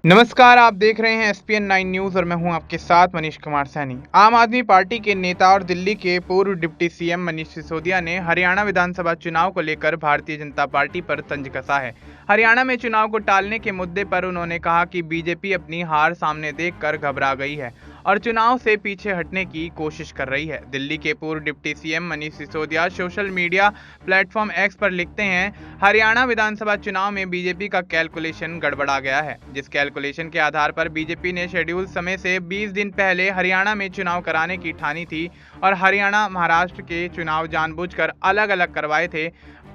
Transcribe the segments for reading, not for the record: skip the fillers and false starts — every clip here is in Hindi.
नमस्कार, आप देख रहे हैं एसपीएन 9 न्यूज़ और मैं हूं आपके साथ मनीष कुमार सैनी। आम आदमी पार्टी के नेता और दिल्ली के पूर्व डिप्टी सीएम मनीष सिसोदिया ने हरियाणा विधानसभा चुनाव को लेकर भारतीय जनता पार्टी पर तंज कसा है। हरियाणा में चुनाव को टालने के मुद्दे पर उन्होंने कहा कि बीजेपी अपनी हार सामने देखकर घबरा गई है और चुनाव से पीछे हटने की कोशिश कर रही है। दिल्ली के पूर्व deputy CM Manish Sisodia social media platform x पर लिखते हैं, हरियाणा विधानसभा चुनाव में बीजेपी का कैलकुलेशन गड़बड़ा गया है। जिस कैलकुलेशन के आधार पर बीजेपी ने शेड्यूल समय से 20 दिन पहले हरियाणा में चुनाव कराने की ठानी थी और हरियाणा महाराष्ट्र के चुनाव जानबूझकर अलग अलग करवाए थे,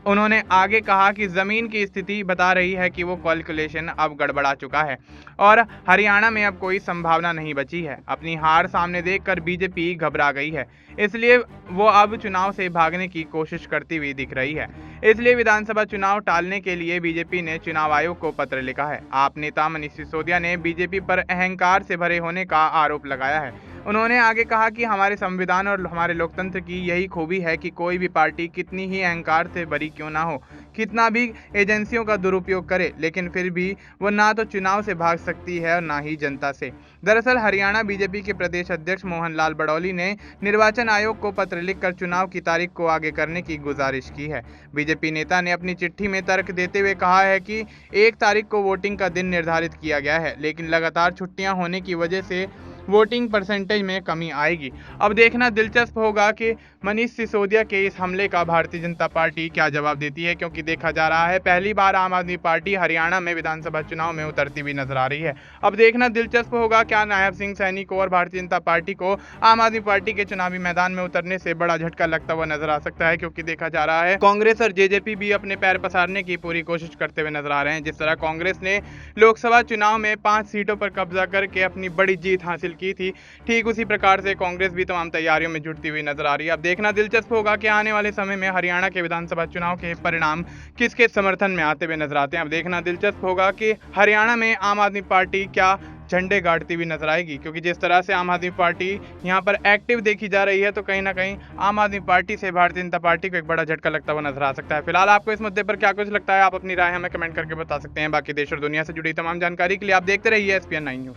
उन्होंने आगे कहा कि जमीन की स्थिति बता रही है कि वो कैलकुलेशन अब गड़बड़ा चुका है और हरियाणा में अब कोई संभावना नहीं बची है। अपनी हार सामने देखकर बीजेपी घबरा गई है, इसलिए वो अब चुनाव से भागने की कोशिश करती हुई दिख रही है। इसलिए विधानसभा चुनाव टालने के लिए बीजेपी ने चुनाव आयोग को पत्र लिखा है। आप नेता मनीष सिसोदिया ने बीजेपी पर अहंकार से भरे होने का आरोप लगाया है। उन्होंने आगे कहा कि हमारे संविधान और हमारे लोकतंत्र की यही खूबी है कि कोई भी पार्टी कितनी ही अहंकार से भरी क्यों ना हो, कितना भी एजेंसियों का दुरुपयोग करे, लेकिन फिर भी वो ना तो चुनाव से भाग सकती है और ना ही जनता से। दरअसल हरियाणा बीजेपी के प्रदेश अध्यक्ष मोहन लाल बड़ौली ने निर्वाचन आयोग को पत्र लिखकर चुनाव की तारीख को आगे करने की गुजारिश की है। बीजेपी नेता ने अपनी चिट्ठी में तर्क देते हुए कहा है कि 1 तारीख को वोटिंग का दिन निर्धारित किया गया है, लेकिन लगातार छुट्टियां होने की वजह से वोटिंग परसेंटेज में कमी आएगी। अब देखना दिलचस्प होगा कि मनीष सिसोदिया के इस हमले का भारतीय जनता पार्टी क्या जवाब देती है, क्योंकि देखा जा रहा है पहली बार आम आदमी पार्टी हरियाणा में विधानसभा चुनाव में उतरती हुई नजर आ रही है। अब देखना दिलचस्प होगा क्या नायब सिंह सैनी को और भारतीय जनता पार्टी को आम आदमी पार्टी के चुनावी मैदान में उतरने से बड़ा झटका लगता हुआ नजर आ सकता है, क्योंकि देखा जा रहा है कांग्रेस और जेजेपी भी अपने पैर पसारने की पूरी कोशिश करते हुए नजर आ रहे हैं। जिस तरह कांग्रेस ने लोकसभा चुनाव में 5 सीटों पर कब्जा करके अपनी बड़ी जीत हासिल की थी, ठीक उसी प्रकार से कांग्रेस भी तमाम तैयारियों में जुटती हुई नजर आ रही है। अब देखना दिलचस्प होगा कि आने वाले समय में हरियाणा के विधानसभा चुनाव के परिणाम किसके समर्थन में आते हुए नजर आते हैं। अब देखना दिलचस्प होगा कि हरियाणा में आम आदमी पार्टी क्या झंडे गाड़ती हुई नजर आएगी, क्योंकि जिस तरह से आम आदमी पार्टी यहाँ पर एक्टिव देखी जा रही है, तो कहीं ना कहीं आम आदमी पार्टी से भारतीय जनता पार्टी को एक बड़ा झटका लगता हुआ नजर आ सकता है। फिलहाल आपको इस मुद्दे पर क्या कुछ लगता है, आप अपनी राय हमें कमेंट करके बता सकते हैं। बाकी देश और दुनिया से जुड़ी तमाम जानकारी के लिए आप देखते रहिए एसपीएन 9 न्यूज़।